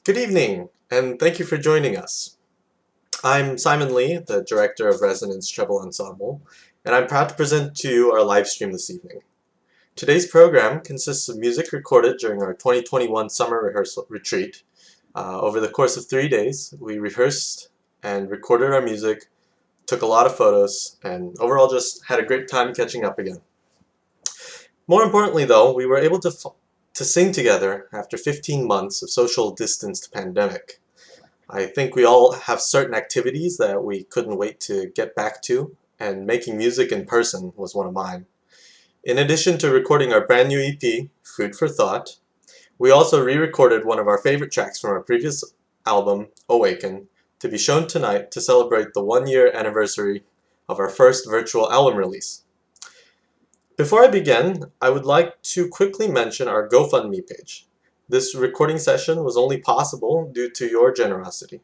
Good evening, and thank you for joining us. I'm Simon Lee, the Director of Resonance Treble Ensemble, and I'm proud to present to you our live stream this evening. Today's program consists of music recorded during our 2021 summer rehearsal retreat. Over the course of 3 days, we rehearsed and recorded our music, took a lot of photos, and overall just had a great time catching up again. More importantly though, we were able to sing together after 15 months of social distanced pandemic. I think we all have certain activities that we couldn't wait to get back to, and making music in person was one of mine. In addition to recording our brand new EP, Food for Thought, we also re-recorded one of our favorite tracks from our previous album, Awaken, to be shown tonight to celebrate the 1-year anniversary of our first virtual album release. Before I begin, I would like to quickly mention our GoFundMe page. This recording session was only possible due to your generosity.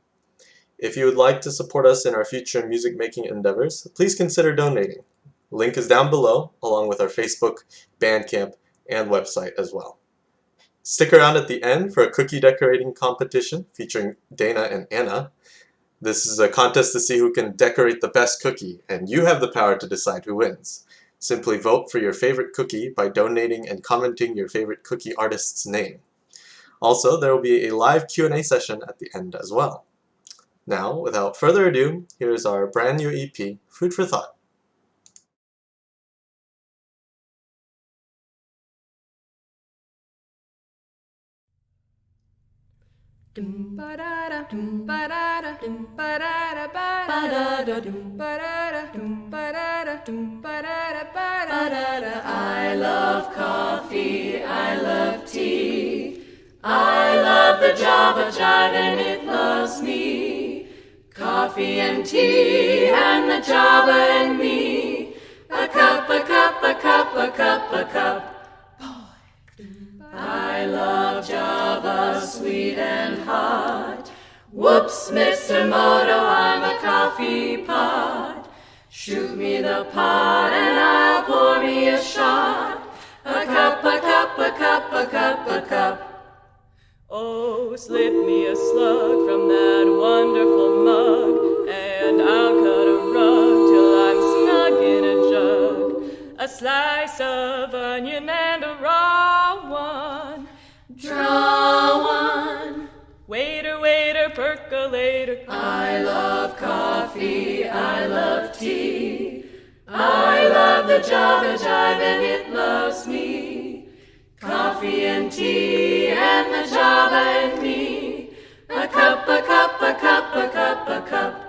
If you would like to support us in our future music-making endeavors, please consider donating. Link is down below, along with our Facebook, Bandcamp, and website as well. Stick around at the end for a cookie decorating competition featuring Dana and Anna. This is a contest to see who can decorate the best cookie, and you have the power to decide who wins. Simply vote for your favorite cookie by donating and commenting your favorite cookie artist's name. Also, there will be a live Q&A session at the end as well. Now, without further ado, here's our brand new EP, Food for Thought. I love coffee, I love tea, I love the Java jive and it loves me. Coffee and tea and the Java and me. A cup, a cup, a cup, a cup, a cup. I love Java, sweet and hot. Whoops, Mr. Moto, I'm a coffee pot. Shoot me the pot and I'll pour me a shot. A cup, a cup, a cup, a cup, a cup. Oh, slip me a slug from that wonderful mug, and I'll cut a rug till I'm snug in a jug. A slice of onion and a raw one. Draw one. Waiter, waiter, percolator. I love coffee, I love tea. I love the Java jive and it loves me. Coffee and tea and the Java and me. A cup, a cup, a cup, a cup, a cup.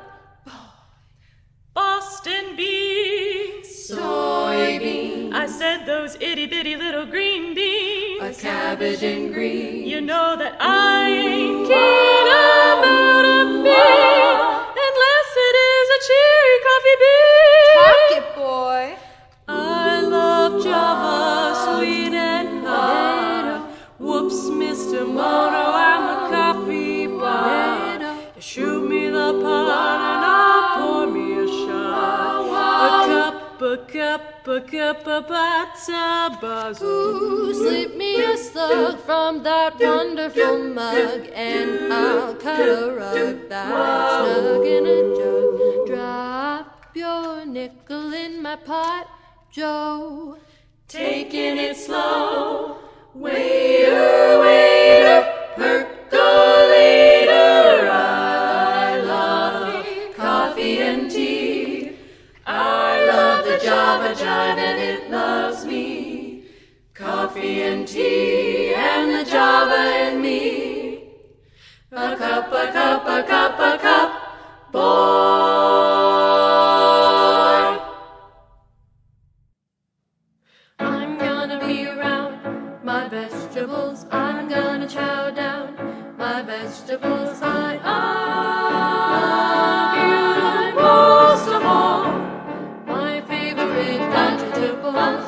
Boston beans. Soybeans. I said those itty-bitty little green beans. A cabbage and green. You know that I ain't keen about a bean unless it is a cherry coffee bean. Talk it, boy. I love Java, sweet and hot. Whoops, Mr. Moto, I'm a coffee pot. Shoot me the pot and I'll pour me a shot. A cup, a cup, a cup, a pot, Ooh, slip me a slug from that wonderful mug, and I'll cut a rug that's snug in a jug. Drop your nickel in my pot, Joe. taking it slow. Waiter, waiter, percolator. I love coffee and tea. I love the Java jive and it loves me. Coffee and tea and the Java and me. A cup, a cup, a cup, a cup, boy. I'm gonna be around my vegetables. I'm gonna chow down my vegetables. I love you most of all. My favorite vegetables.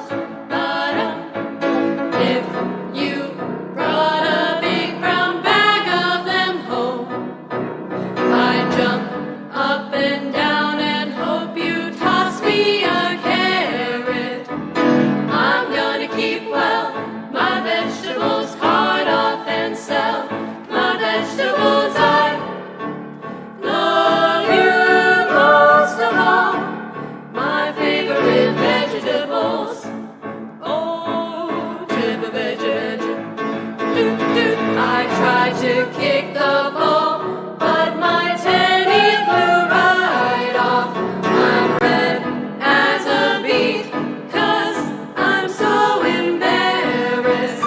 If you brought a big brown bag of them home, I'd jump up and down and hope you toss me a carrot. I'm gonna keep well my vegetables, cart off and sell my vegetables. to kick the ball, but my teddy flew right off. I'm red as a beet, 'cause I'm so embarrassed.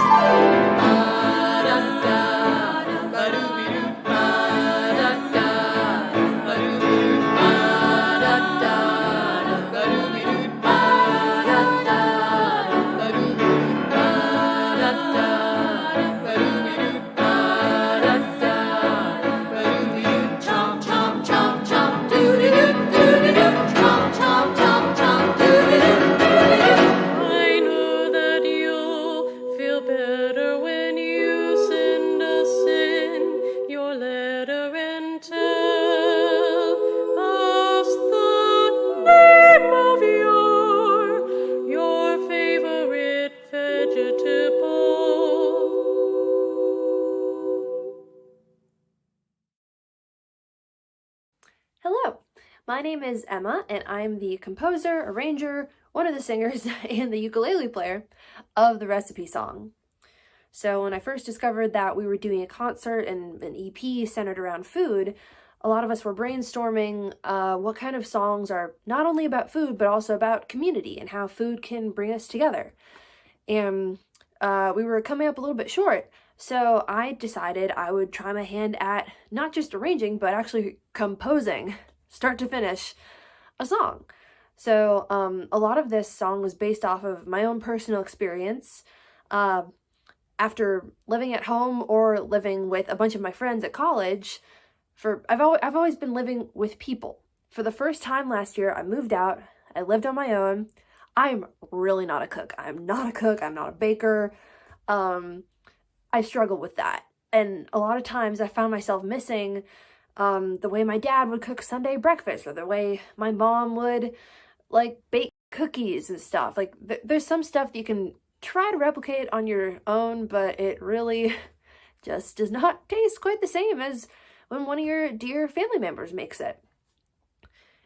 Ba-da-da, ba-doo-be-doo, ba-da-da, ba-doo-be-doo, ba-da-da, ba-doo-be-doo, ba-da-da, ba-doo-be-doo, ba-da-da, ba-doo-be-doo, ba-da-da, ba-doo-be-doo, chomp, chomp, chomp, chomp, doo-doo-doo, doo-doo-doo, chomp, chomp, chomp, chomp, doo-doo-doo, doo-doo-doo. I know that you'll feel better when you send us in your letter and tell us the name of your favorite vegetable. Hello, my name is Emma, and I'm the composer, arranger, one of the singers, and the ukulele player of the recipe song. So when I first discovered that we were doing a concert and an EP centered around food, a lot of us were brainstorming what kind of songs are not only about food, but also about community and how food can bring us together. And we were coming up a little bit short, so I decided I would try my hand at not just arranging, but actually composing, start to finish, a song. So a lot of this song was based off of my own personal experience. After living at home or living with a bunch of my friends at college, I've always been living with people. For the first time last year, I moved out. I lived on my own. I'm really not a cook. I'm not a cook. I'm not a baker. I struggle with that. And a lot of times I found myself missing the way my dad would cook Sunday breakfast, or the way my mom would like bake cookies and stuff. Like there's some stuff that you can try to replicate on your own, but it really just does not taste quite the same as when one of your dear family members makes it.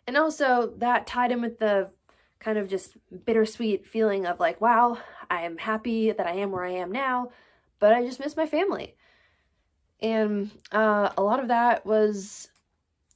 And also that tied in with the kind of just bittersweet feeling of like, wow, I am happy that I am where I am now, but I just miss my family. And a lot of that was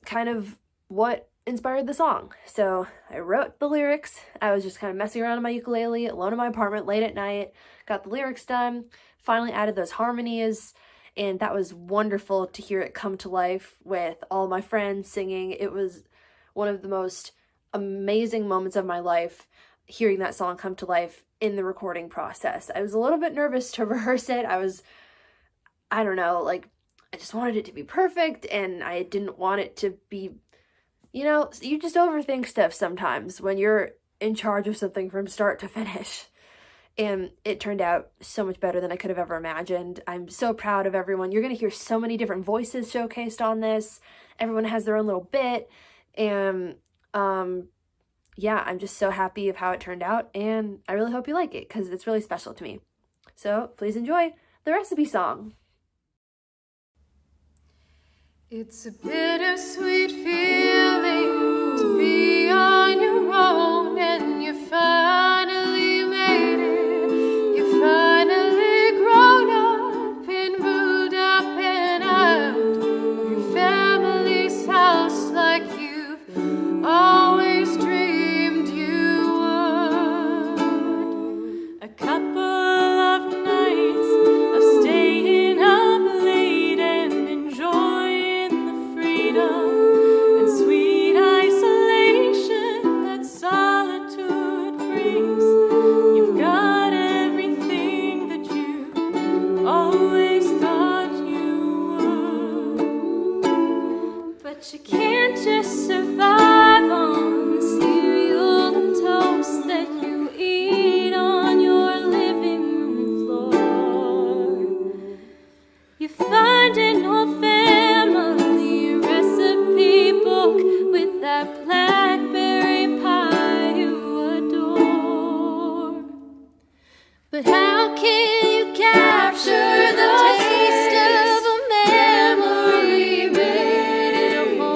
kind of what inspired the song. So I wrote the lyrics. I was just kind of messing around on my ukulele alone in my apartment late at night, got the lyrics done, finally added those harmonies, and that was wonderful to hear it come to life with all my friends singing. It was one of the most amazing moments of my life, hearing that song come to life in the recording process. I was a little bit nervous to rehearse it. I don't know, like, I just wanted it to be perfect, and I didn't want it to be, you know, you just overthink stuff sometimes when you're in charge of something from start to finish. And it turned out so much better than I could have ever imagined. I'm so proud of everyone. You're going to hear so many different voices showcased on this. Everyone has their own little bit. And yeah, I'm just so happy of how it turned out. And I really hope you like it, because it's really special to me. So please enjoy the recipe song. It's a bittersweet feeling to be on your own, and you finally made it. You finally grown up and moved up and out of your family's house like you've always dreamed you would. A couple of nights of staying up late and enjoying the freedom and sweet isolation that solitude brings. You've got everything that you always thought you would, but you can't just survive on the cereal and toast that you eat on your living room floor. You find an old family recipe book with that blackberry pie you adore. But how can you capture the taste of a memory made at home,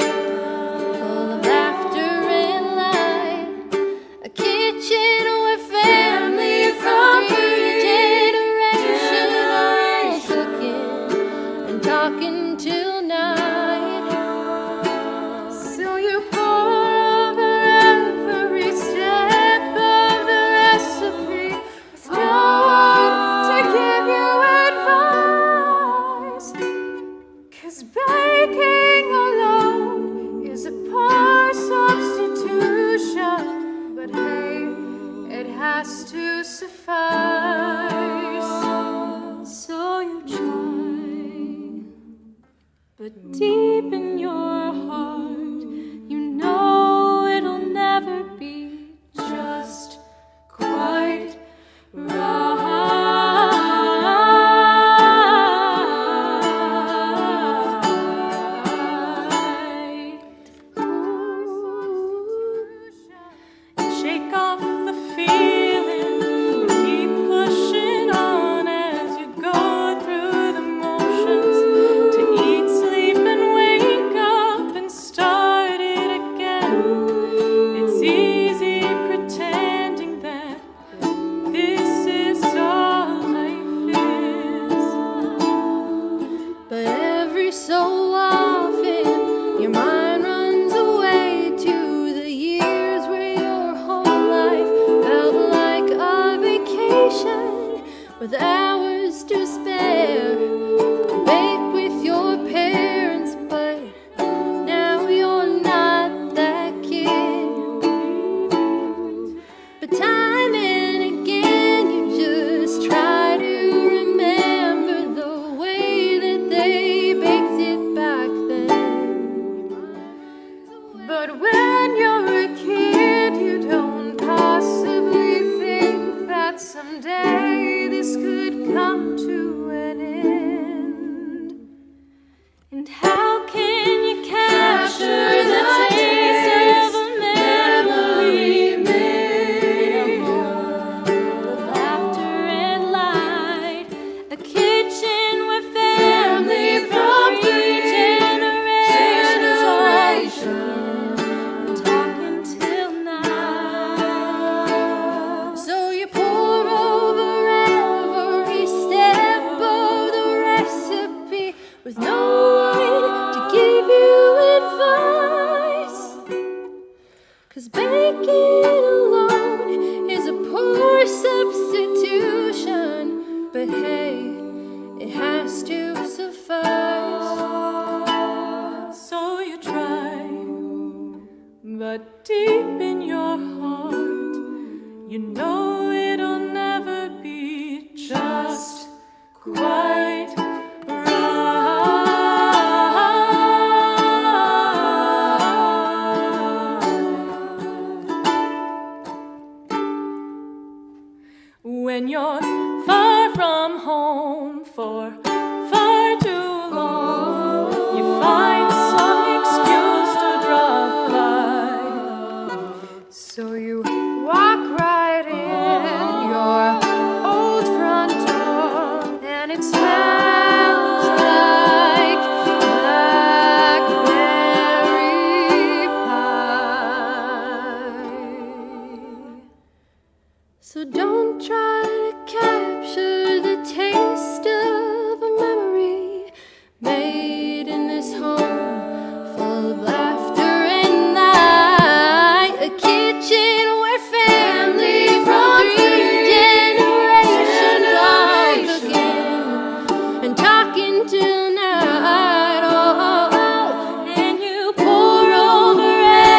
full of laughter and light? A kitchen where family from three generations are cooking and talking So you try, but deep in your heart, you know it'll never be just quite right. Shake off the feeling, keep pushing on as you go through the motions to eat, sleep, and wake up and start it again. It's easy pretending that this is all life is, but every so often your mind runs away to the years where your whole life felt like a vacation with hours to spare. Bake with your parents, but now you're not that kid. But time and again you just try to remember the way that they baked it back then. But when you're a kid, you don't possibly think that someday this could come to an end. And how can you capture the taste of a memory made of laughter and light? A kitchen where family from three generations all talking till night. So you pour over every step of the recipe with no one to give you advice. 'Cause baking alone is a poor substitution, but hey, it has to suffice. So you try, but deep in your heart, you know it'll never be just quite right. When you're far from home for far too long, you find some excuse to drop by. So you walk right in your old front door, and it smells like blackberry pie. So don't try to capture the taste of a memory made in this home full of laughter and light. A kitchen where family from three generations all cooking and talking till night. Oh, and you pour over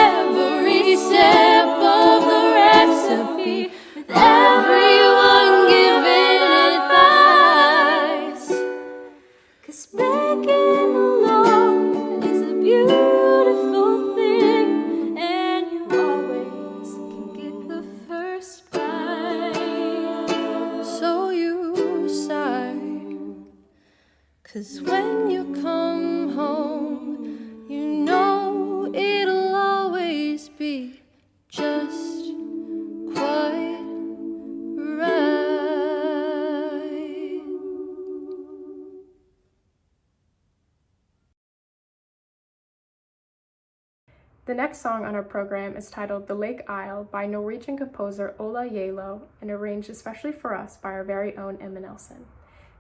every step of the recipe with everyone giving advice. 'Cause baking alone is a beautiful thing, and you always can get the first bite. So you sigh, 'cause when you come home, you know it'll always be just quite right. The next song on our program is titled The Lake Isle by Norwegian composer Ola Yalo and arranged especially for us by our very own Emma Nelson.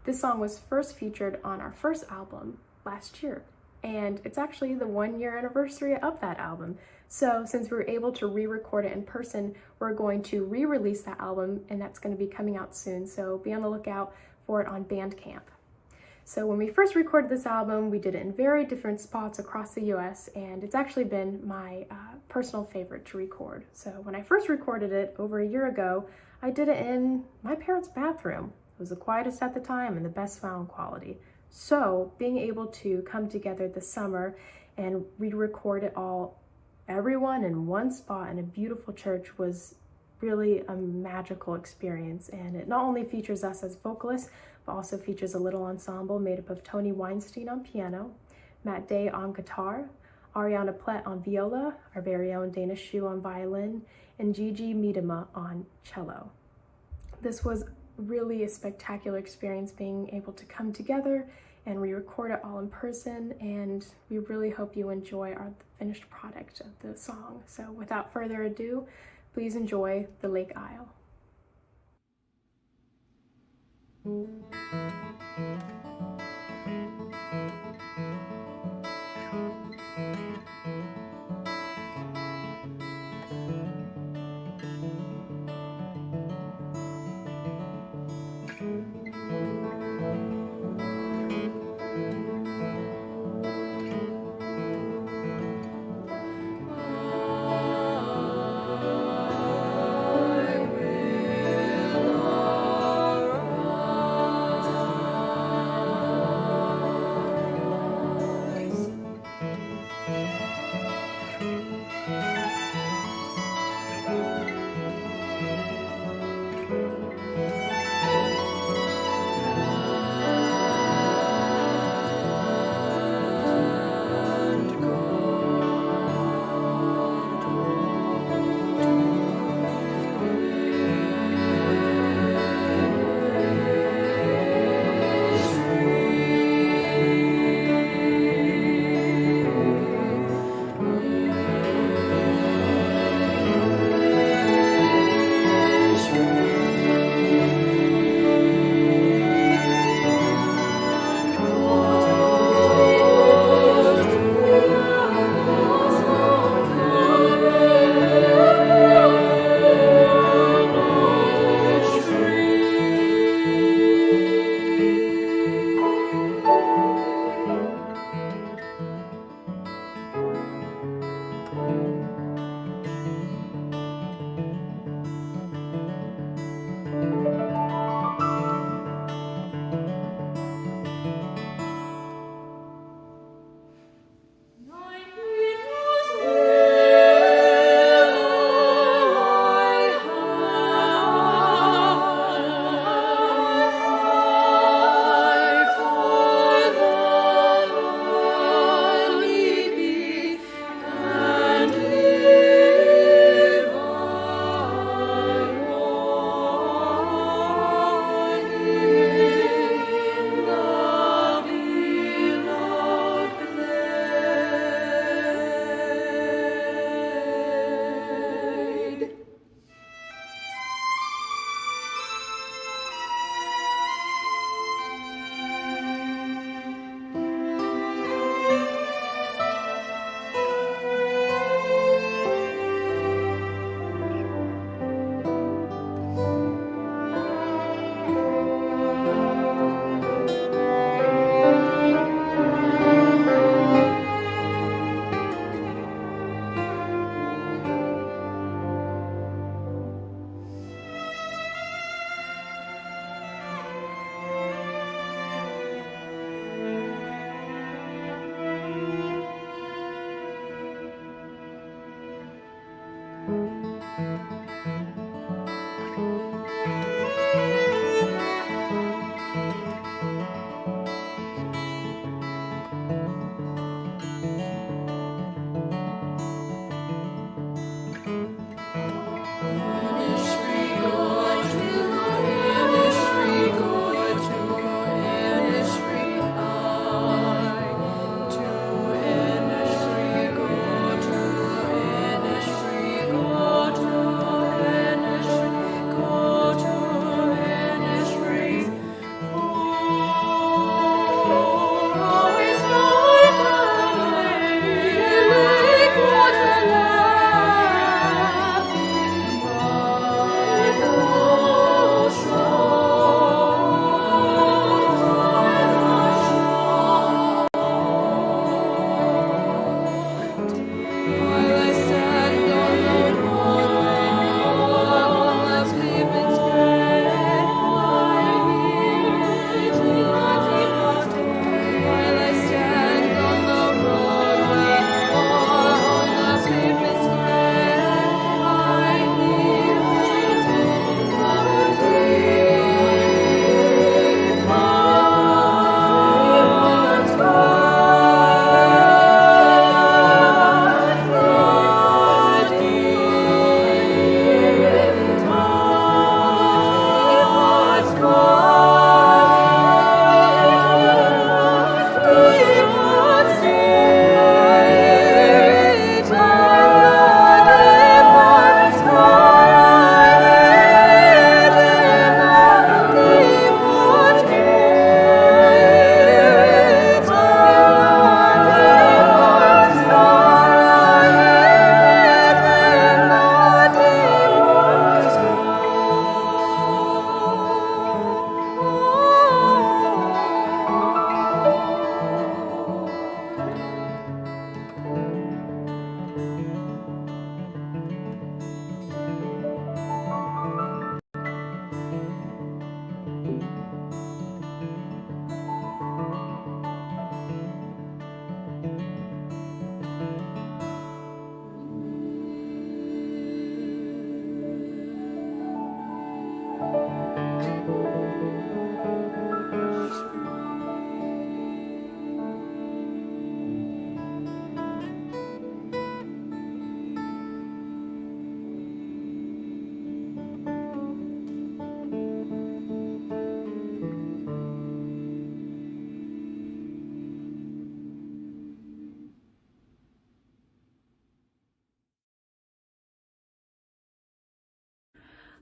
This song was first featured on our first album last year, and it's actually the 1-year anniversary of that album. So since we were able to re-record it in person, we're going to re-release that album, and that's going to be coming out soon, so be on the lookout for it on Bandcamp. So when we first recorded this album, we did it in very different spots across the US, and it's actually been my personal favorite to record. So when I first recorded it over a year ago, I did it in my parents' bathroom. It was the quietest at the time and the best sound quality. So being able to come together this summer and re-record it all, everyone in one spot in a beautiful church, was really a magical experience. And it not only features us as vocalists, but also features a little ensemble made up of Tony Weinstein on piano, Matt Day on guitar, Ariana Plett on viola, our very own Dana Shu on violin, and Gigi Miedema on cello. This was really a spectacular experience, being able to come together and re-record it all in person, and we really hope you enjoy our finished product of the song. So without further ado, please enjoy The Lake Isle. I will arise.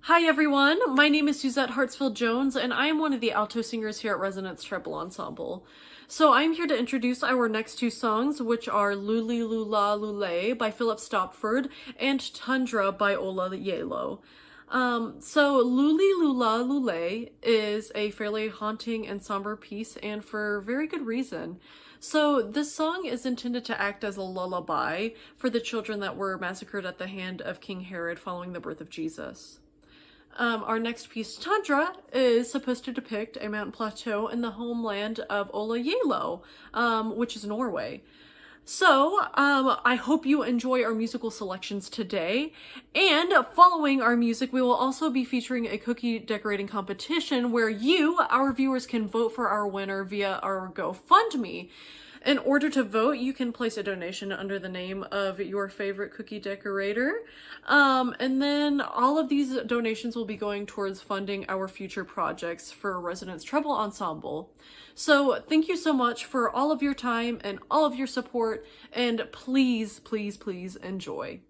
Hi everyone, my name is Suzette Hartsfield-Jones and I am one of the alto singers here at Resonance Treble Ensemble. So I'm here to introduce our next two songs, which are Luli Lula Lule by Philip Stopford and Tundra by Ola Yelo. So Luli Lula Lule is a fairly haunting and somber piece, and for very good reason. So this song is intended to act as a lullaby for the children that were massacred at the hand of King Herod following the birth of Jesus. Our next piece, Tundra, is supposed to depict a mountain plateau in the homeland of Ola Yelo, which is Norway. So, I hope you enjoy our musical selections today, and following our music, we will also be featuring a cookie decorating competition where you, our viewers, can vote for our winner via our GoFundMe. In order to vote, you can place a donation under the name of your favorite cookie decorator. And then all of these donations will be going towards funding our future projects for Resonance Treble Ensemble. So thank you so much for all of your time and all of your support, and please, please, please enjoy.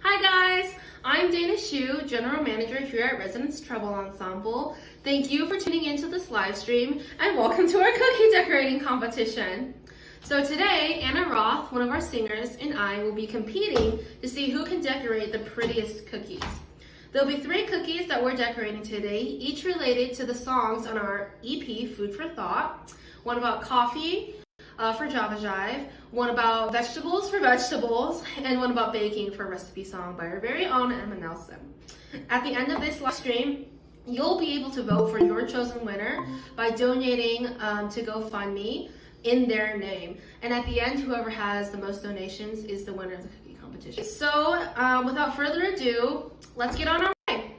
Hi guys, I'm Dana Shu, General Manager here at Resonance Treble Ensemble. Thank you for tuning into this live stream and welcome to our cookie decorating competition. So today, Anna Roth, one of our singers, and I will be competing to see who can decorate the prettiest cookies. There'll be 3 cookies that we're decorating today, each related to the songs on our EP, Food for Thought. One about coffee for Java Jive, one about vegetables for vegetables, and one about baking for Recipe Song by our very own Emma Nelson. At the end of this live stream, you'll be able to vote for your chosen winner by donating to GoFundMe in their name. And at the end, whoever has the most donations is the winner of the cookie competition. So without further ado, let's get on our way.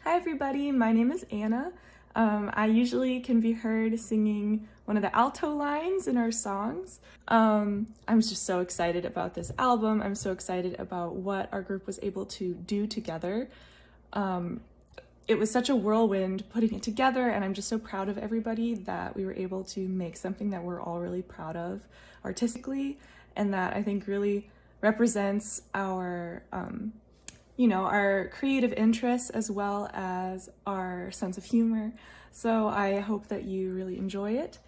Hi everybody, my name is Anna. I usually can be heard singing one of the alto lines in our songs. I'm just so excited about this album. I'm so excited about what our group was able to do together. It was such a whirlwind putting it together, and I'm just so proud of everybody that we were able to make something that we're all really proud of artistically, and that I think really represents our our creative interests as well as our sense of humor. So I hope that you really enjoy it.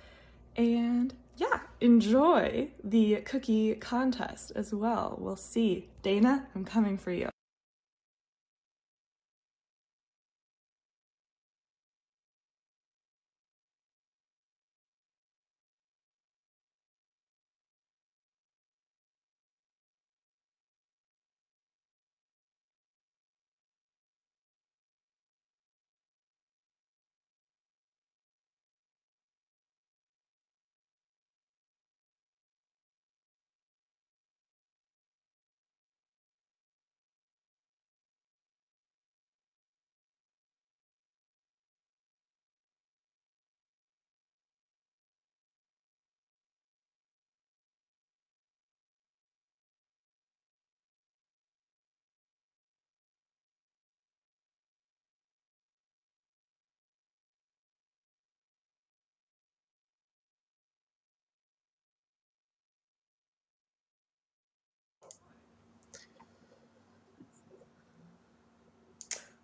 And yeah, enjoy the cookie contest as well. We'll see. Dana, I'm coming for you.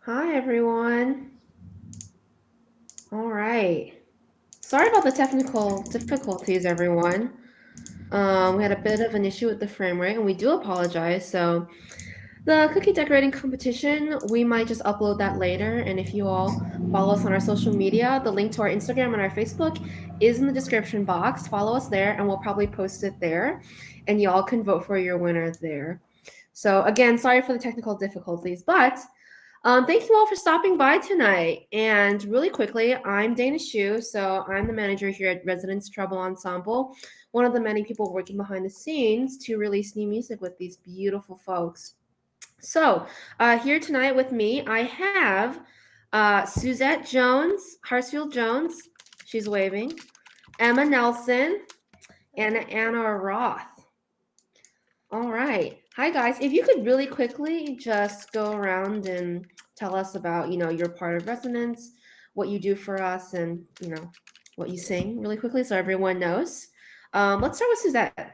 Hi everyone. All right. Sorry about the technical difficulties, everyone. We had a bit of an issue with the frame rate, and we do apologize. So the cookie decorating competition, we might just upload that later. And if you all follow us on our social media, the link to our Instagram and our Facebook is in the description box. Follow us there, and we'll probably post it there. And you all can vote for your winner there. So again, sorry for the technical difficulties, but thank you all for stopping by tonight. And really quickly, I'm Dana Shu, so I'm the manager here at Resonance Treble Ensemble, one of the many people working behind the scenes to release new music with these beautiful folks. So here tonight with me, I have Suzette Jones, Hartsfield Jones, she's waving, Emma Nelson, and Anna Roth. All right. Hi, guys. If you could really quickly just go around and tell us about, your part of Resonance, what you do for us, and, what you sing really quickly so everyone knows. Let's start with Suzette.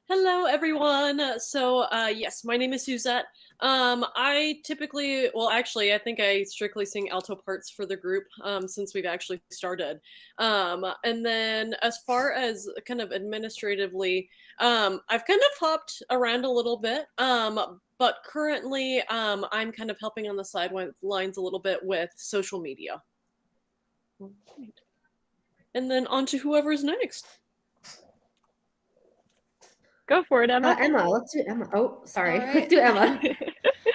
Hello, everyone. So, yes, my name is Suzette. I typically, I think I strictly sing alto parts for the group since we've actually started. And then as far as kind of administratively, I've kind of hopped around a little bit, but currently I'm kind of helping on the sidelines a little bit with social media. And then on to whoever's next. Go for it, Emma. Emma, let's do Emma. Oh, sorry. All Let's right. do Emma.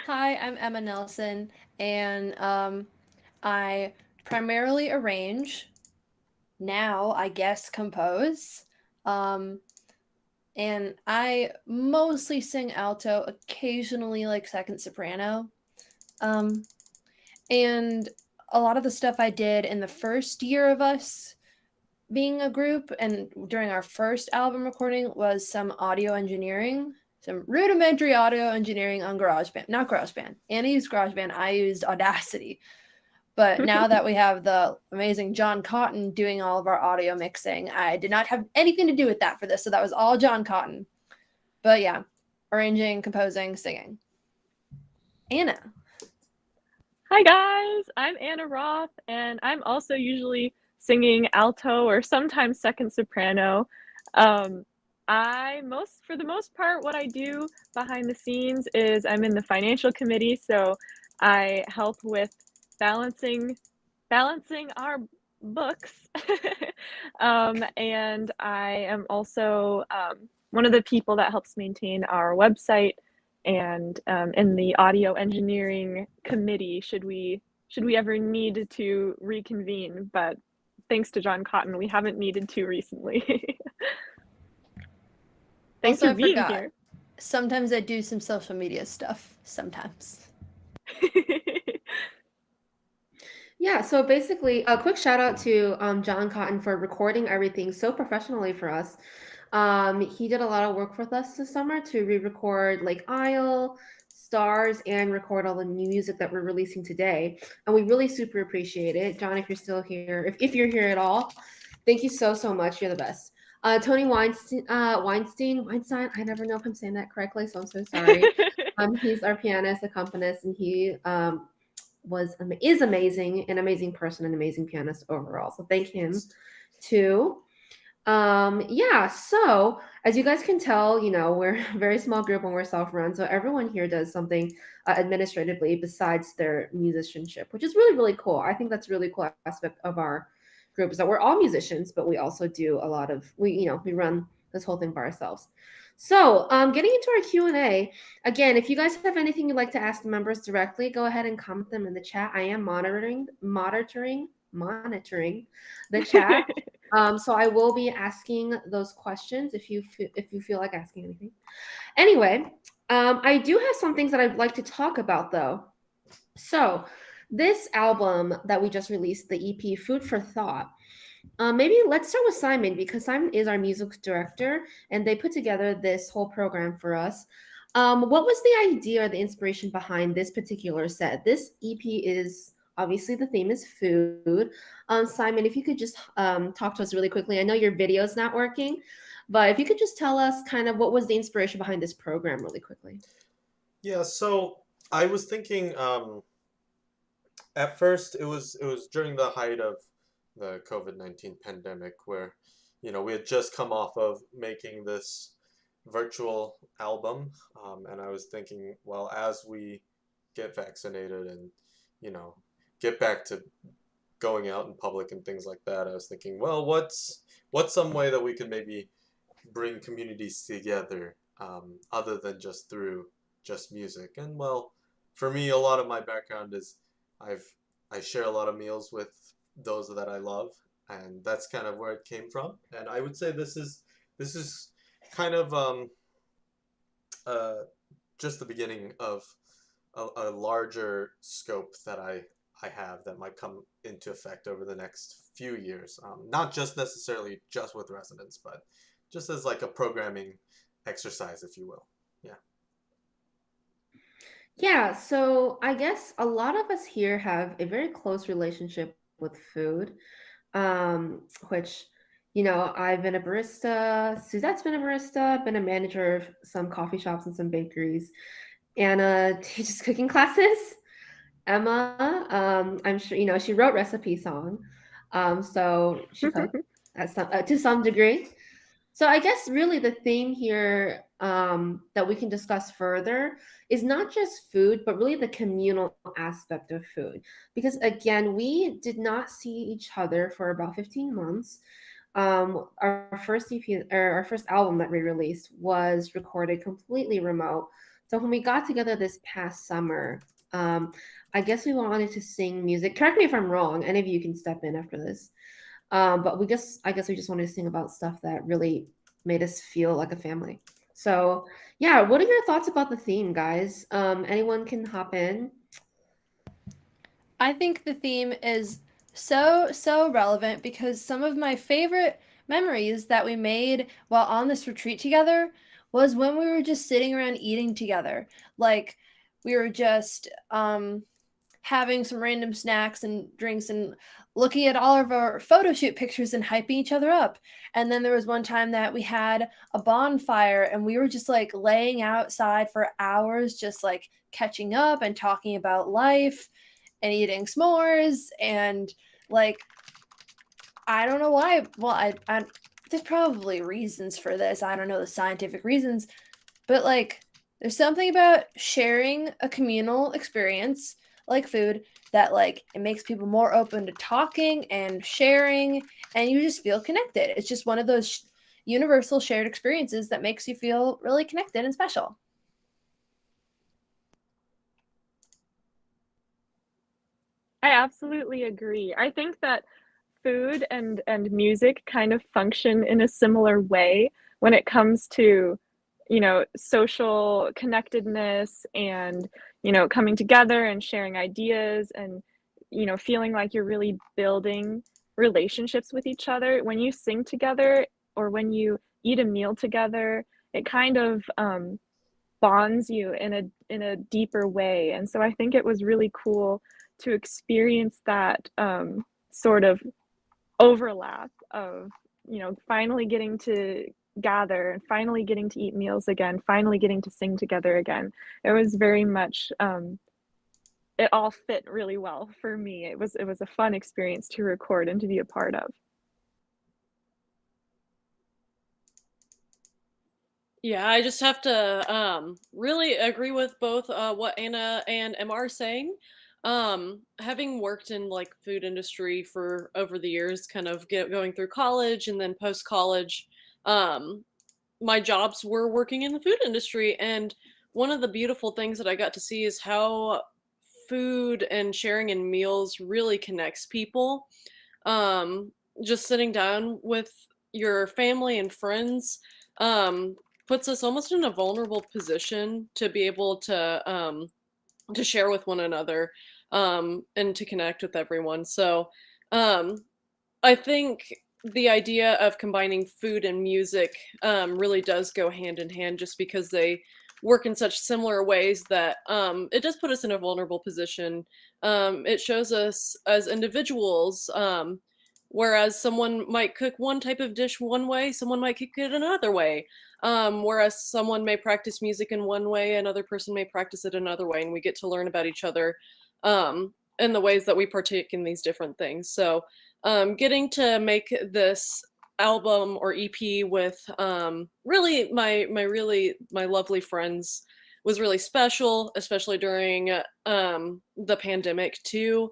Hi, I'm Emma Nelson, and I primarily arrange. Now, I guess compose. Um, and I mostly sing alto, occasionally like second soprano. Um, and a lot of the stuff I did in the first year of us being a group and during our first album recording was some audio engineering, some rudimentary audio engineering on GarageBand. Not GarageBand. Anna used GarageBand. I used Audacity. But now that we have the amazing John Cotton doing all of our audio mixing, I did not have anything to do with that for this. So that was all John Cotton. But yeah, arranging, composing, singing. Anna. Hi guys, I'm Anna Roth, and I'm also usually singing alto or sometimes second soprano. For the most part, what I do behind the scenes is I'm in the financial committee, so I help with balancing our books. And I am also one of the people that helps maintain our website and in the audio engineering committee should we ever need to reconvene, but thanks to John Cotton we haven't needed to recently. Thanks Also, for being here. Sometimes I do some social media stuff. Sometimes. Yeah, so basically, a quick shout out to John Cotton for recording everything so professionally for us. He did a lot of work with us this summer to re-record Lake Isle, Stars, and record all the new music that we're releasing today. And we really super appreciate it. John, if you're still here, if you're here at all, thank you so, so much. You're the best. Tony Weinstein, Weinstein, I never know if I'm saying that correctly, so I'm so sorry. He's our pianist, accompanist, and he is amazing, an amazing person, an amazing pianist overall. So thank him too. Yeah, so as you guys can tell, we're a very small group and we're self-run. So everyone here does something administratively besides their musicianship, which is really, really cool. I think that's a really cool aspect of our group is that we're all musicians, but we also do a lot of, we run this whole thing by ourselves. So getting into our Q&A, again, if you guys have anything you'd like to ask the members directly, go ahead and comment them in the chat. I am monitoring the chat. So I will be asking those questions if you feel like asking anything. Anyway, I do have some things that I'd like to talk about though. So this album that we just released, the EP Food for Thought, maybe let's start with Simon because Simon is our music director and they put together this whole program for us. What was the idea or the inspiration behind this particular set? This EP is obviously the theme is food. Simon, if you could just talk to us really quickly. I know your video's not working, but if you could just tell us kind of what was the inspiration behind this program really quickly. Yeah, so I was thinking at first it was during the height of the COVID-19 pandemic where, we had just come off of making this virtual album. And I was thinking, well, as we get vaccinated and, get back to going out in public and things like that, I was thinking, well, what's some way that we can maybe bring communities together other than just through just music? And well, for me, a lot of my background is I share a lot of meals with those that I love, and that's kind of where it came from. And I would say this is kind of just the beginning of a larger scope that I have that might come into effect over the next few years. Not just necessarily just with residents, but just as like a programming exercise, if you will. Yeah. Yeah, so I guess a lot of us here have a very close relationship with food, which, I've been a barista, Suzette's been a barista, been a manager of some coffee shops and some bakeries. Anna teaches cooking classes. Emma, I'm sure, she wrote recipe song. So she cooked to some degree. So I guess really the theme here that we can discuss further is not just food, but really the communal aspect of food. Because again, we did not see each other for about 15 months. Our first EP or our first album that we released was recorded completely remote. So when we got together this past summer, I guess we wanted to sing music. Correct me if I'm wrong. Any of you can step in after this. But I guess we just wanted to sing about stuff that really made us feel like a family. So yeah, what are your thoughts about the theme, guys? Anyone can hop in. I think the theme is so relevant because some of my favorite memories that we made while on this retreat together was when we were just sitting around eating together. Like we were just having some random snacks and drinks and looking at all of our photo shoot pictures and hyping each other up. And then there was one time that we had a bonfire and we were just like laying outside for hours, just like catching up and talking about life and eating s'mores and like I don't know why. Well, I there's probably reasons for this. I don't know the scientific reasons, but like there's something about sharing a communal experience like food that like it makes people more open to talking and sharing and you just feel connected. It's just one of those universal shared experiences that makes you feel really connected and special. I absolutely agree. I think that food and music kind of function in a similar way when it comes to, social connectedness and, coming together and sharing ideas and, feeling like you're really building relationships with each other. When you sing together or when you eat a meal together, it kind of bonds you in a deeper way. And so I think it was really cool to experience that sort of overlap of, finally getting to gather and finally getting to eat meals again, finally getting to sing together again. It was very much it all fit really well for me. It was a fun experience to record and to be a part of. Yeah, I just have to really agree with both what Anna and Emma are saying. Having worked in like food industry for over the years, kind of going through college and then post college, um, my jobs were working in the food industry, and one of the beautiful things that I got to see is how food and sharing in meals really connects people. Um, just sitting down with your family and friends um, puts us almost in a vulnerable position to be able to share with one another and to connect with everyone. So um, I think the idea of combining food and music really does go hand in hand just because they work in such similar ways that it does put us in a vulnerable position. It shows us as individuals, whereas someone might cook one type of dish one way, someone might cook it another way. Whereas someone may practice music in one way, another person may practice it another way, and we get to learn about each other and the ways that we partake in these different things. So getting to make this album or EP with really my lovely friends was really special, especially during the pandemic too.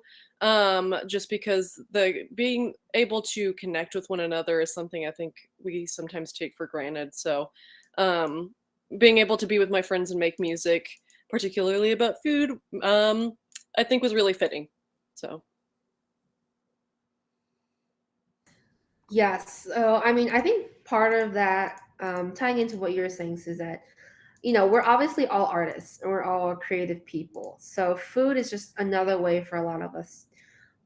Just because the being able to connect with one another is something I think we sometimes take for granted. So being able to be with my friends and make music, particularly about food, I think was really fitting. So Yes. So, I mean, I think part of that, tying into what you were saying, Suzette, we're obviously all artists and we're all creative people. So, food is just another way for a lot of us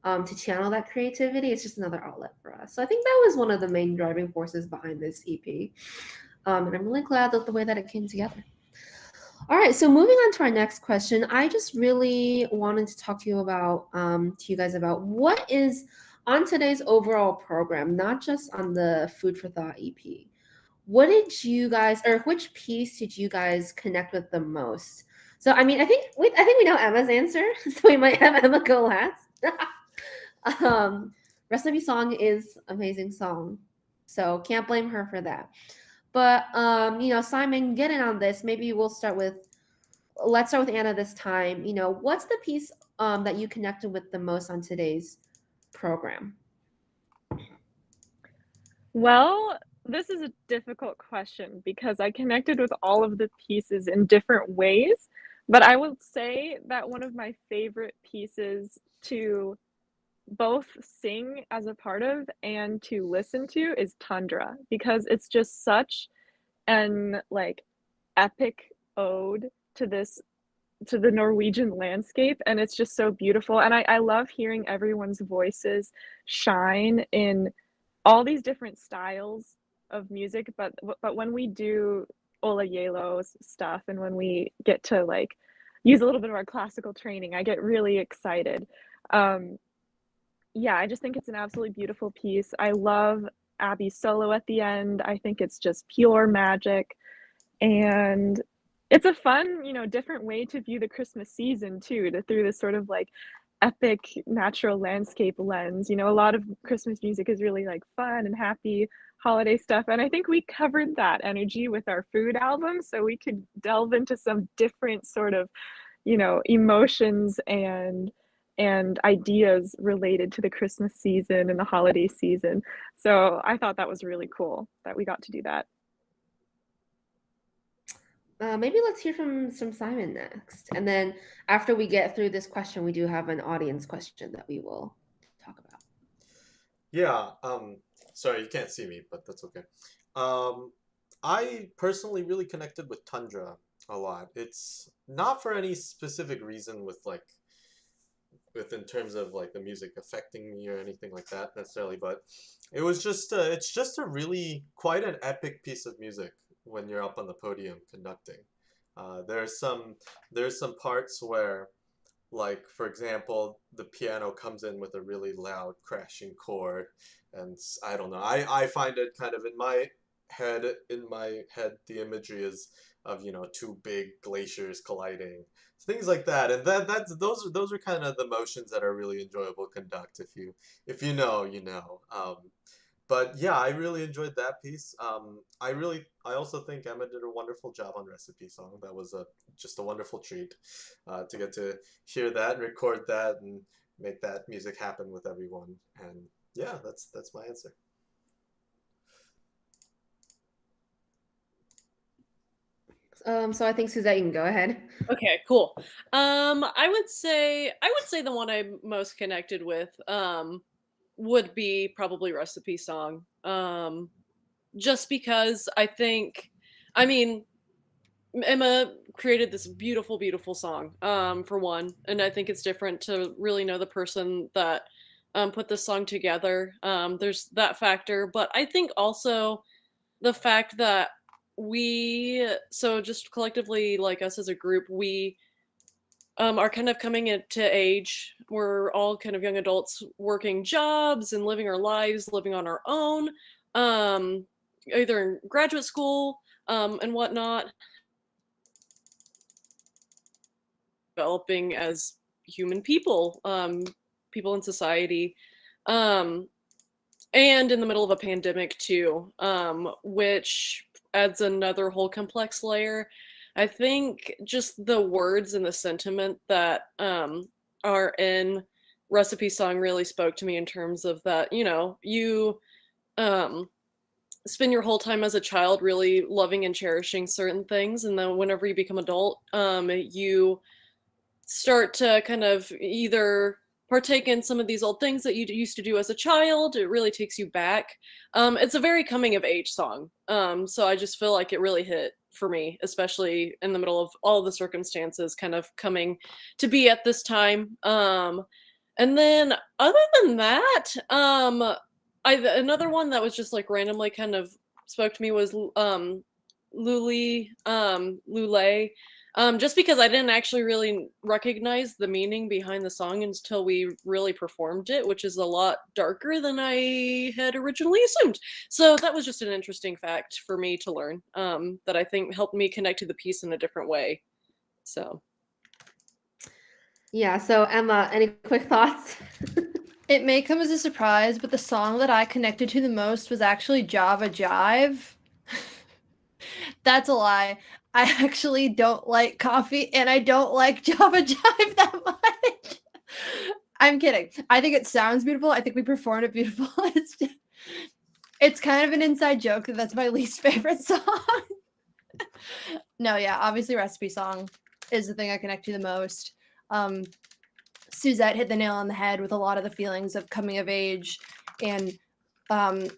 to channel that creativity. It's just another outlet for us. So, I think that was one of the main driving forces behind this EP. And I'm really glad that the way that it came together. All right, so moving on to our next question, I just really wanted to talk to you guys about what is on today's overall program, not just on the Food for Thought EP. What did you guys, or which piece did you guys connect with the most? So, I mean, I think we know Emma's answer, so we might have Emma go last. Recipe Song is amazing song, so can't blame her for that. But Simon, get in on this. Maybe let's start with Anna this time. What's the piece that you connected with the most on today's program? Well, this is a difficult question because I connected with all of the pieces in different ways, but I will say that one of my favorite pieces to both sing as a part of and to listen to is Tundra because it's just such an like epic ode to this to the Norwegian landscape, and it's just so beautiful. And I love hearing everyone's voices shine in all these different styles of music. But when we do Ola Yelo's stuff, and when we get to like use a little bit of our classical training, I get really excited. Um, yeah, I just think it's an absolutely beautiful piece. I love Abby's solo at the end. I think it's just pure magic. And it's a fun, different way to view the Christmas season too, through this sort of like epic natural landscape lens. A lot of Christmas music is really like fun and happy holiday stuff. And I think we covered that energy with our food album. So we could delve into some different sort of, emotions and ideas related to the Christmas season and the holiday season. So I thought that was really cool that we got to do that. Maybe let's hear from Simon next. And then after we get through this question, we do have an audience question that we will talk about. Yeah, sorry, you can't see me, but that's okay. I personally really connected with Tundra a lot. It's not for any specific reason with in terms of like the music affecting me or anything like that necessarily, but it was just it's just a really quite an epic piece of music when you're up on the podium conducting. There's some parts where, like for example, the piano comes in with a really loud crashing chord, and I don't know. I find it kind of in my head the imagery is of two big glaciers colliding, things like that, and those are kind of the motions that are really enjoyable to conduct if you know you know. But yeah, I really enjoyed that piece. I also think Emma did a wonderful job on Recipe Song. That was just a wonderful treat to get to hear that, record that, and make that music happen with everyone. And yeah, that's my answer. So I think Suzette, you can go ahead. Okay, cool. I would say the one I'm most connected with would be probably Recipe Song. Just because I mean, Emma created this beautiful, beautiful song, for one, and I think it's different to really know the person that put this song together. There's that factor, but I think also the fact that so just collectively, like us as a group, we are kind of coming into age. We're all kind of young adults working jobs and living our lives, living on our own, either in graduate school and whatnot, developing as human people, people in society, and in the middle of a pandemic too, which adds another whole complex layer. I think just the words and the sentiment that are in Recipe Song really spoke to me in terms of that, you spend your whole time as a child really loving and cherishing certain things, and then whenever you become adult, you start to kind of either partake in some of these old things that you used to do as a child. It really takes you back. It's a very coming of age song. So I just feel like it really hit for me, especially in the middle of all the circumstances kind of coming to be at this time. And then other than that, another one that was just like randomly kind of spoke to me was Lule, just because I didn't actually really recognize the meaning behind the song until we really performed it, which is a lot darker than I had originally assumed. So that was just an interesting fact for me to learn, that I think helped me connect to the piece in a different way. So. Yeah, so Emma, any quick thoughts? It may come as a surprise, but the song that I connected to the most was actually Java Jive. That's a lie. I actually don't like coffee, and I don't like Java Jive that much. I'm kidding. I think it sounds beautiful. I think we performed it beautiful. It's kind of an inside joke that that's my least favorite song. No, yeah, obviously Recipe Song is the thing I connect to the most. Suzette hit the nail on the head with a lot of the feelings of coming of age and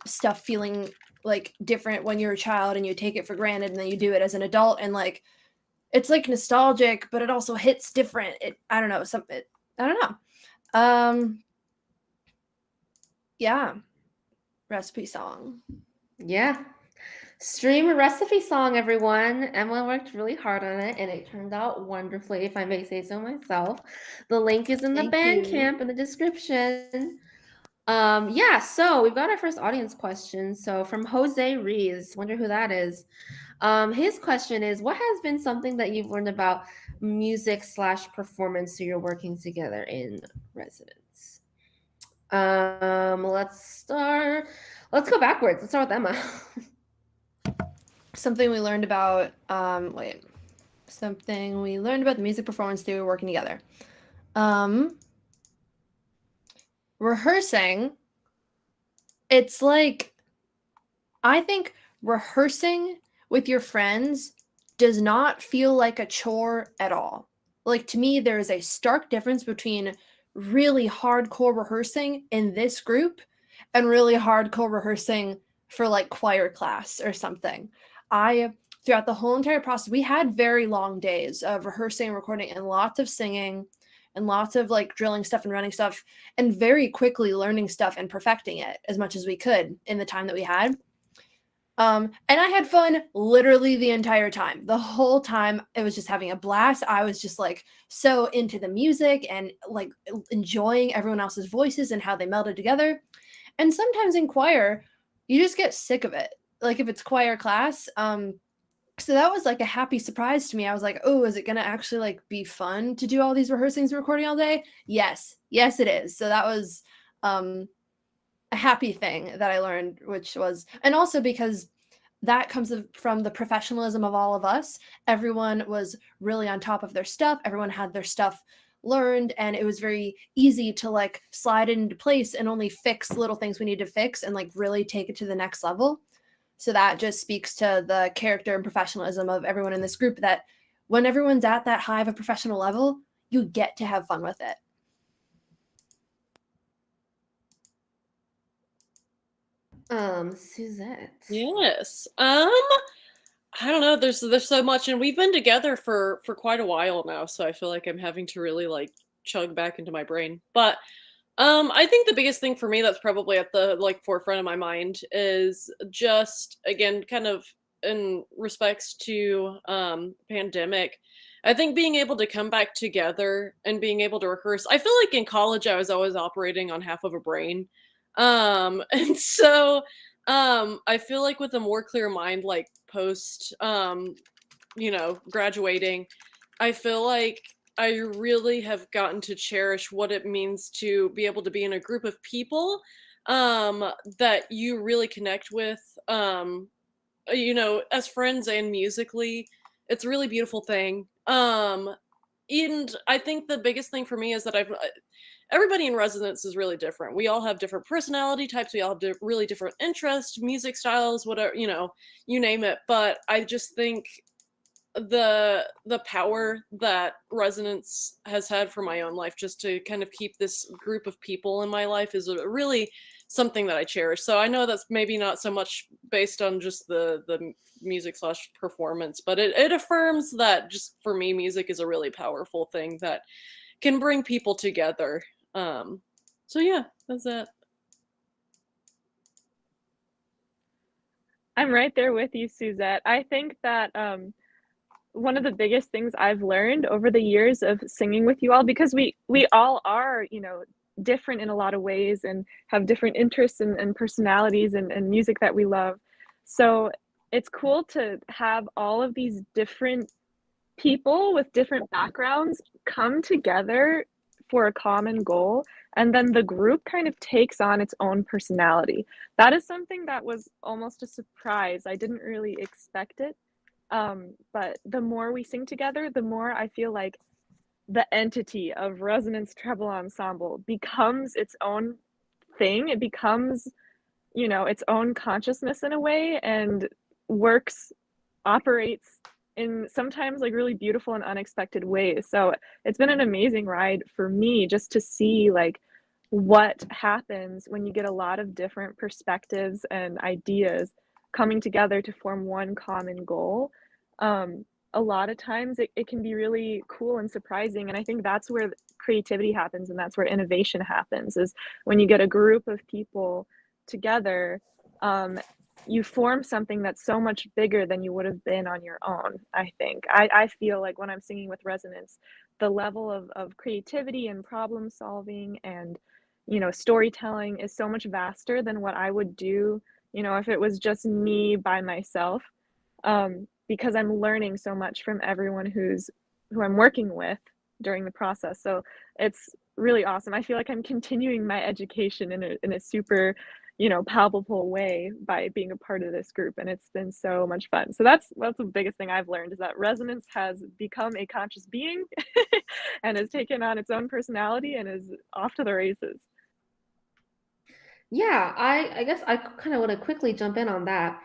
stuff feeling like different when you're a child and you take it for granted and then you do it as an adult, and like it's like nostalgic, but it also hits different. I don't know, I don't know. Yeah. Recipe Song. Yeah. Stream a recipe song, everyone. Emma worked really hard on it, and it turned out wonderfully, if I may say so myself. The link is in the Bandcamp in the description. Yeah, so we've got our first audience question. So from Jose Rees, wonder who that is. His question is, what has been something that you've learned about music/performance so you're working together in residence? Let's go backwards. Let's start with Emma. Something we learned about the music performance they were working together. Rehearsing, it's like, I think rehearsing with your friends does not feel like a chore at all. Like, to me, there is a stark difference between really hardcore rehearsing in this group and really hardcore rehearsing for like choir class or something. Throughout the whole entire process, we had very long days of rehearsing and recording and lots of singing and lots of like drilling stuff and running stuff and very quickly learning stuff and perfecting it as much as we could in the time that we had. And I had fun literally the entire time. The whole time it was just having a blast. I was just like so into the music and like enjoying everyone else's voices and how they melded together. And sometimes in choir, you just get sick of it. Like if it's choir class, so that was like a happy surprise to me. I was like, oh, is it going to actually like be fun to do all these rehearsings and recording all day? Yes, it is. So that was a happy thing that I learned, which was, and also because that comes from the professionalism of all of us. Everyone was really on top of their stuff. Everyone had their stuff learned, and it was very easy to like slide it into place and only fix little things we need to fix and like really take it to the next level. So that just speaks to the character and professionalism of everyone in this group, that when everyone's at that high of a professional level, you get to have fun with it. Suzette. Yes. I don't know. There's so much, and we've been together for quite a while now, so I feel like I'm having to really like chug back into my brain. But I think the biggest thing for me that's probably at the like forefront of my mind is just, again, kind of in respects to pandemic. I think being able to come back together and being able to rehearse. I feel like in college I was always operating on half of a brain. And so I feel like with a more clear mind, like post graduating, I feel like I really have gotten to cherish what it means to be able to be in a group of people that you really connect with, as friends and musically. It's a really beautiful thing. And I think the biggest thing for me is that everybody in residence is really different. We all have different personality types. We all have really different interests, music styles, whatever, you name it. But I just think the power that resonance has had for my own life, just to kind of keep this group of people in my life, is really something that I cherish. So I know that's maybe not so much based on just the music / performance, but it affirms that just for me, music is a really powerful thing that can bring people together. So yeah, that's it. I'm right there with you, Suzette. I think that one of the biggest things I've learned over the years of singing with you all, because we all are, different in a lot of ways and have different interests and personalities and music that we love. So it's cool to have all of these different people with different backgrounds come together for a common goal, and then the group kind of takes on its own personality. That is something that was almost a surprise. I didn't really expect it. But the more we sing together, the more I feel like the entity of Resonance Treble Ensemble becomes its own thing. It becomes its own consciousness in a way, and operates in sometimes like really beautiful and unexpected ways. So it's been an amazing ride for me just to see like what happens when you get a lot of different perspectives and ideas coming together to form one common goal. A lot of times it can be really cool and surprising. And I think that's where creativity happens, and that's where innovation happens, is when you get a group of people together. You form something that's so much bigger than you would have been on your own, I think. I feel like when I'm singing with Resonance, the level of creativity and problem solving and, storytelling is so much vaster than what I would do, if it was just me by myself. Because I'm learning so much from everyone who I'm working with during the process. So it's really awesome. I feel like I'm continuing my education in a super, palpable way by being a part of this group, and it's been so much fun. So that's the biggest thing I've learned, is that Resonance has become a conscious being and has taken on its own personality and is off to the races. Yeah, I guess I kind of want to quickly jump in on that.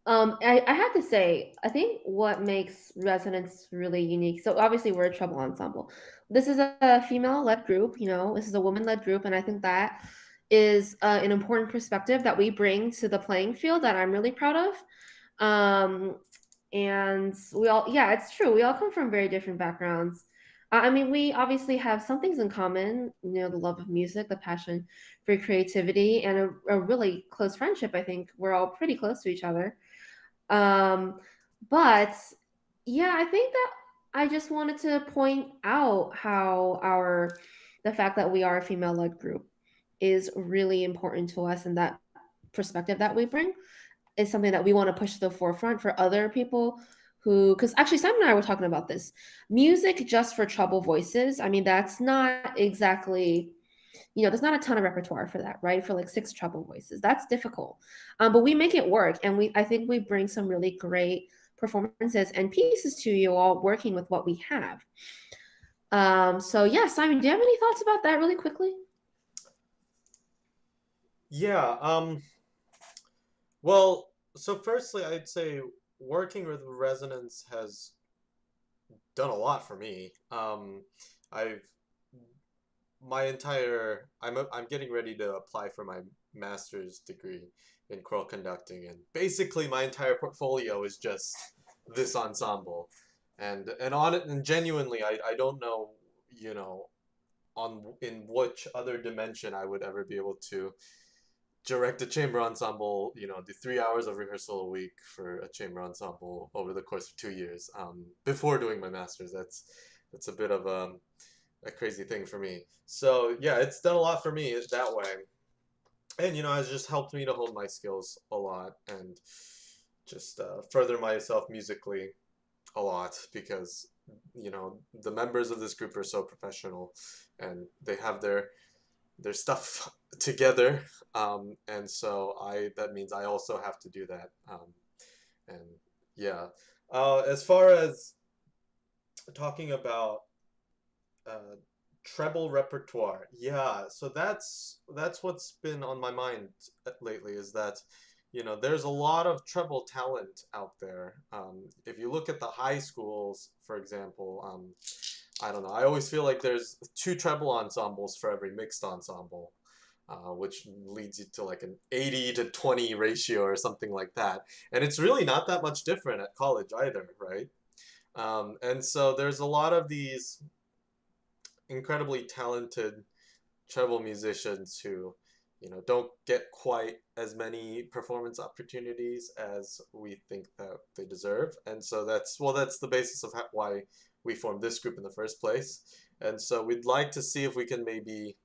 I have to say, I think what makes Resonance really unique. So obviously, we're a treble ensemble. This is a female-led group. This is a woman-led group, and I think that is an important perspective that we bring to the playing field that I'm really proud of. And yeah, it's true. We all come from very different backgrounds. I mean, we obviously have some things in common, the love of music, the passion for creativity, and a really close friendship. I think we're all pretty close to each other. But yeah, I think that I just wanted to point out how the fact that we are a female-led group is really important to us, and that perspective that we bring is something that we want to push to the forefront for other people because actually Simon and I were talking about this. Music just for treble voices, I mean, that's not exactly, there's not a ton of repertoire for that, right? For like 6 treble voices, that's difficult. But we make it work, and I think we bring some really great performances and pieces to you all working with what we have. So yeah, Simon, do you have any thoughts about that really quickly? Yeah, well, so firstly, I'd say working with Resonance has done a lot for me. I've I'm getting ready to apply for my master's degree in choral conducting, and basically my entire portfolio is just this ensemble, and on it, and genuinely, I don't know, in which other dimension I would ever be able to direct a chamber ensemble, do 3 hours of rehearsal a week for a chamber ensemble over the course of 2 years. Before doing my master's, that's a bit of a crazy thing for me. So yeah, it's done a lot for me that way, and it's just helped me to hold my skills a lot and just further myself musically a lot, because the members of this group are so professional, and they have their stuff together, and so that means I also have to do that, and yeah, as far as talking about treble repertoire, yeah, so that's what's been on my mind lately, is that there's a lot of treble talent out there. If you look at the high schools, for example, I don't know. I always feel like there's 2 treble ensembles for every mixed ensemble, which leads you to like an 80-20 ratio or something like that. And it's really not that much different at college either, right? And so there's a lot of these incredibly talented treble musicians who, don't get quite as many performance opportunities as we think that they deserve. And so that's the basis of why we formed this group in the first place. And so we'd like to see if we can maybe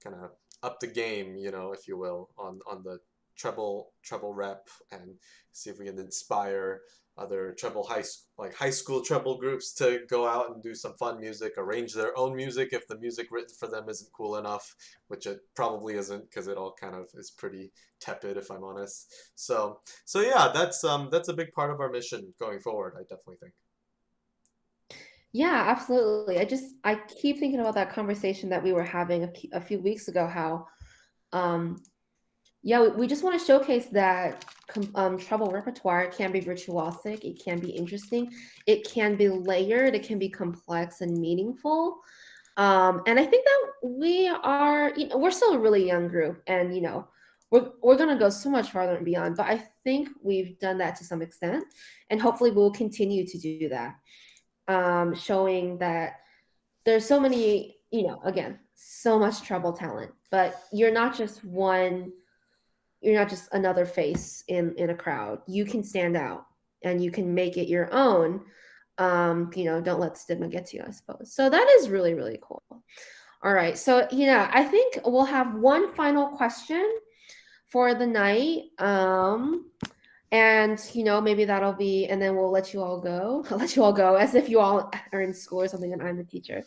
kind of up the game, if you will, on the treble rep, and see if we can inspire other high school treble groups to go out and do some fun music, arrange their own music if the music written for them isn't cool enough, which it probably isn't, because it all kind of is pretty tepid, if I'm honest. So yeah, that's a big part of our mission going forward, I definitely think. Yeah, absolutely. I keep thinking about that conversation that we were having a few weeks ago, how yeah, we just want to showcase that treble repertoire can be virtuosic, it can be interesting, it can be layered, it can be complex and meaningful. And I think that we are, we're still a really young group, and we're gonna go so much farther and beyond. But I think we've done that to some extent, and hopefully we'll continue to do that, showing that there's so many, again, so much treble talent, but you're not just another face in a crowd. You can stand out and you can make it your own. Don't let stigma get to you, I suppose. So that is really, really cool. All right. So, I think we'll have one final question for the night. And maybe that'll be, and then we'll let you all go. I'll let you all go as if you all are in school or something and I'm the teacher.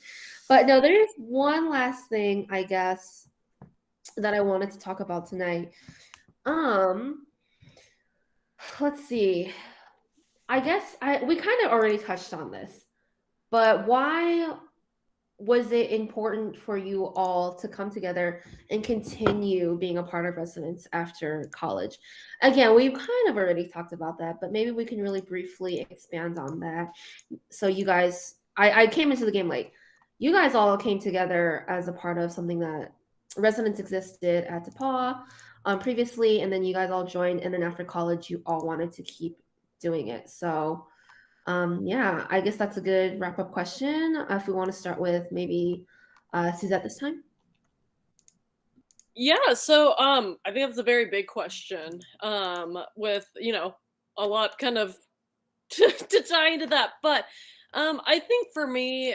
But no, there is one last thing, I guess, that I wanted to talk about tonight. Let's see. I guess we kind of already touched on this, but why was it important for you all to come together and continue being a part of Resonance after college? Again, we've kind of already talked about that, but maybe we can really briefly expand on that. So you guys, I came into the game late. You guys all came together as a part of something that Resonance existed at DePaul previously, and then you guys all joined, and then after college, you all wanted to keep doing it. So yeah, I guess that's a good wrap-up question. If we want to start with maybe Suzette this time. Yeah, so I think that's a very big question. With, a lot kind of to tie into that. But I think for me,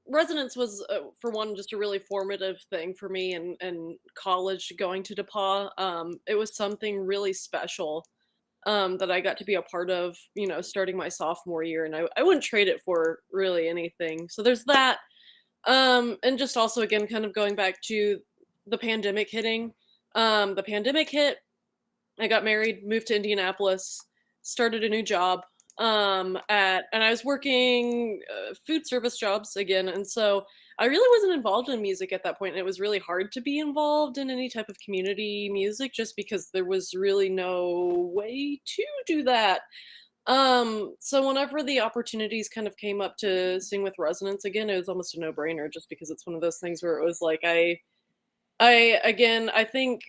Resonance was, for one, just a really formative thing for me in college going to DePaul. It was something really special that I got to be a part of, starting my sophomore year. And I wouldn't trade it for really anything. So there's that. And just also, again, kind of going back to the pandemic hitting. The pandemic hit, I got married, moved to Indianapolis, started a new job and I was working food service jobs again, and so I really wasn't involved in music at that point, and it was really hard to be involved in any type of community music just because there was really no way to do that. So whenever the opportunities kind of came up to sing with Resonance again, it was almost a no-brainer just because it's one of those things where it was like I think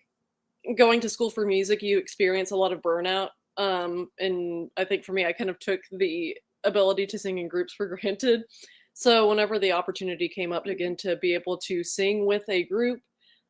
going to school for music, you experience a lot of burnout. And I think for me, I kind of took the ability to sing in groups for granted. So whenever the opportunity came up again to be able to sing with a group,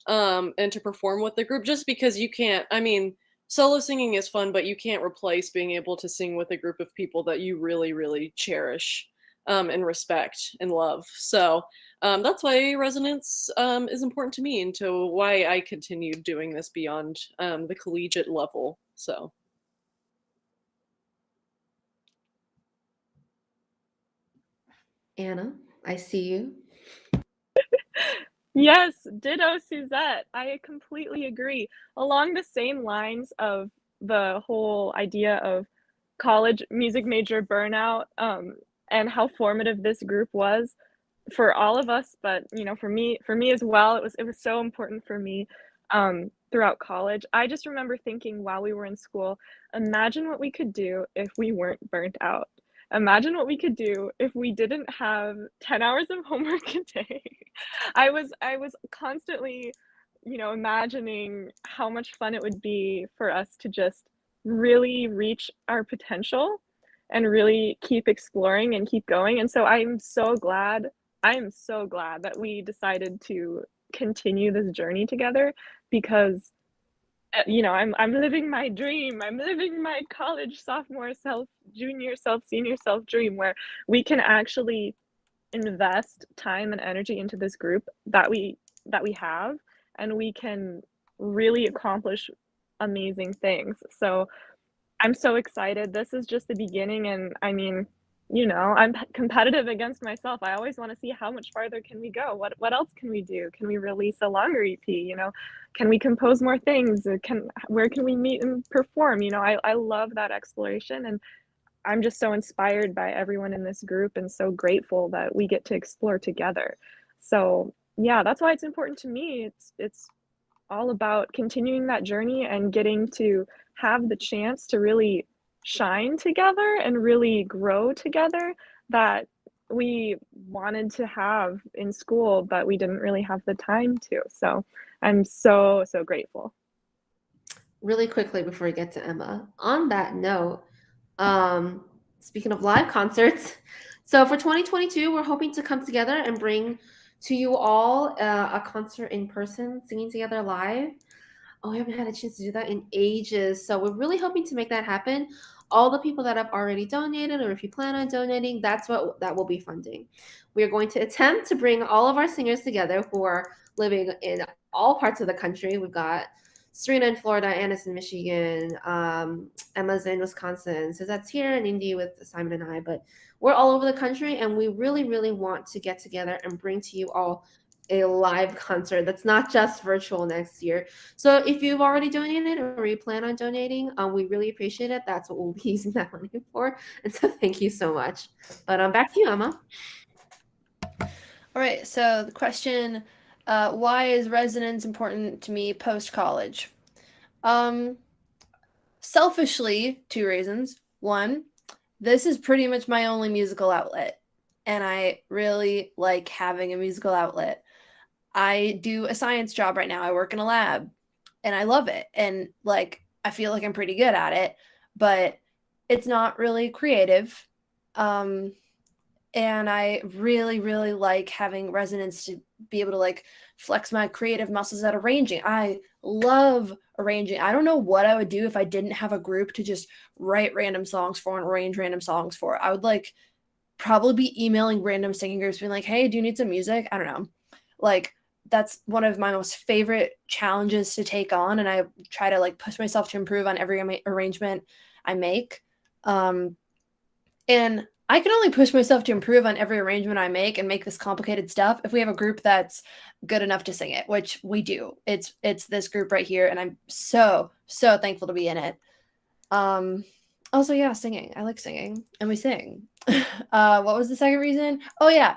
and to perform with the group, just because you can't, I mean, solo singing is fun, but you can't replace being able to sing with a group of people that you really, really cherish, and respect and love. So that's why Resonance is important to me and to why I continued doing this beyond the collegiate level. So. Anna, I see you. Yes, ditto Suzette. I completely agree. Along the same lines of the whole idea of college music major burnout, and how formative this group was for all of us, but for me as well, it was so important for me throughout college. I just remember thinking while we were in school, imagine what we could do if we weren't burnt out. Imagine what we could do if we didn't have 10 hours of homework a day. I was constantly, imagining how much fun it would be for us to just really reach our potential and really keep exploring and keep going. And so I am so glad that we decided to continue this journey together because I'm living my dream. I'm living my college sophomore self, junior self, senior self dream where we can actually invest time and energy into this group that we have, and we can really accomplish amazing things. So I'm so excited. This is just the beginning, and I mean, I'm competitive against myself. I always want to see how much farther can we go. What else can we do? Can we release a longer EP? Can we compose more things? Where can we meet and perform? I love that exploration, and I'm just so inspired by everyone in this group and so grateful that we get to explore together. So yeah, that's why it's important to me. It's all about continuing that journey and getting to have the chance to really shine together and really grow together that we wanted to have in school, but we didn't really have the time to. So I'm so, so grateful. Really quickly before we get to Emma, on that note, speaking of live concerts, so for 2022, we're hoping to come together and bring to you all a concert in person, singing together live. Oh, we haven't had a chance to do that in ages. So we're really hoping to make that happen. All the people that have already donated, or if you plan on donating, that's what that will be funding. We are going to attempt to bring all of our singers together who are living in all parts of the country. We've got Serena in Florida, Anna's in Michigan, Emma's in Wisconsin. So that's here in Indy with Simon and I. But we're all over the country, and we really, really want to get together and bring to you all a live concert that's not just virtual next year. So if you've already donated or you plan on donating, we really appreciate it. That's what we'll be using that money for. And so thank you so much. But back to you, Emma. All right, so the question, why is resonance important to me post-college? Selfishly, 2 reasons. 1, this is pretty much my only musical outlet, and I really like having a musical outlet. I do a science job right now. I work in a lab, and I love it, and like I feel like I'm pretty good at it, but it's not really creative. And I really, really like having resonance to be able to like flex my creative muscles at arranging. I love arranging. I don't know what I would do if I didn't have a group to just write random songs for and arrange random songs for. I would like probably be emailing random singing groups being like, hey, do you need some music? I don't know. Like that's one of my most favorite challenges to take on. And I try to like push myself to improve on every arrangement I make. And I can only push myself to improve on every arrangement I make and make this complicated stuff if we have a group that's good enough to sing it, which we do. It's this group right here, and I'm so, so thankful to be in it. Also, yeah, singing. I like singing, and we sing. What was the second reason? Oh, yeah.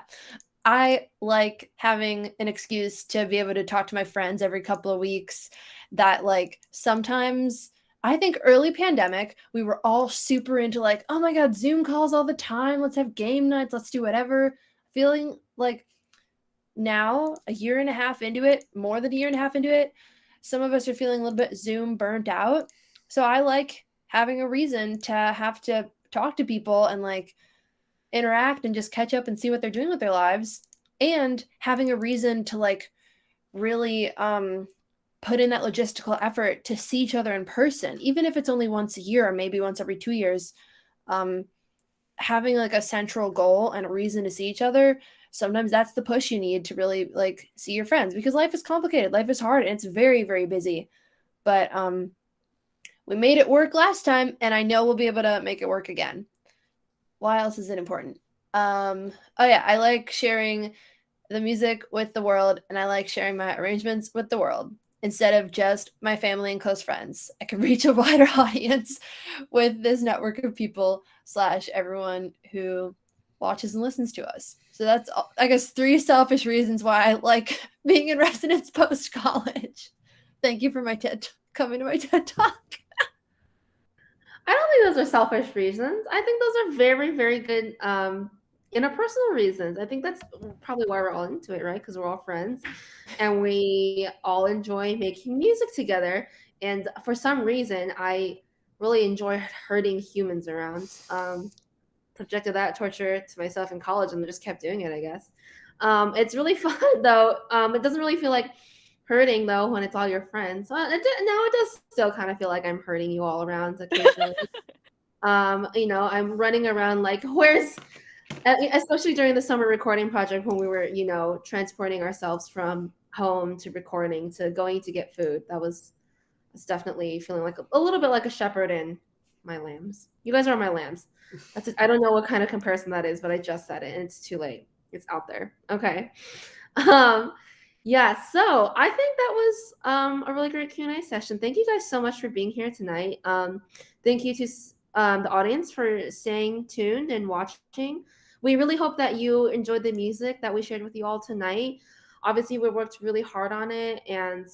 I like having an excuse to be able to talk to my friends every couple of weeks that, like, sometimes I think early pandemic, we were all super into like, oh my God, Zoom calls all the time. Let's have game nights. Let's do whatever. Feeling like now, a year and a half into it, more than a year and a half into it, some of us are feeling a little bit Zoom burnt out. So I like having a reason to have to talk to people and like interact and just catch up and see what they're doing with their lives, and having a reason to like really put in that logistical effort to see each other in person, even if it's only once a year or maybe once every 2 years. Having like a central goal and a reason to see each other, sometimes that's the push you need to really like see your friends, because life is complicated, life is hard, and it's very, very busy. But we made it work last time, and I know we'll be able to make it work again. Why else is it important? Oh yeah, I like sharing the music with the world, and I like sharing my arrangements with the world instead of just my family and close friends. I can reach a wider audience with this network of people / everyone who watches and listens to us. So that's, I guess, 3 selfish reasons why I like being in residence post-college. Thank you for coming to my TED Talk. I don't think those are selfish reasons. I think those are very, very good interpersonal reasons. I think that's probably why we're all into it, right? Because we're all friends and we all enjoy making music together. And for some reason, I really enjoy hurting humans around. Subjected that torture to myself in college and just kept doing it, I guess. It's really fun, though. It doesn't really feel like hurting, though, when it's all your friends. Now it does still kind of feel like I'm hurting you all around occasionally. I'm running around like, especially during the summer recording project when we were, transporting ourselves from home to recording to going to get food. That was definitely feeling like a little bit like a shepherd in my lambs. You guys are my lambs. I don't know what kind of comparison that is, but I just said it and it's too late. It's out there. Okay. Yeah, so I think that was a really great Q&A session. Thank you guys so much for being here tonight. Thank you to the audience for staying tuned and watching. We really hope that you enjoyed the music that we shared with you all tonight. Obviously, we worked really hard on it, and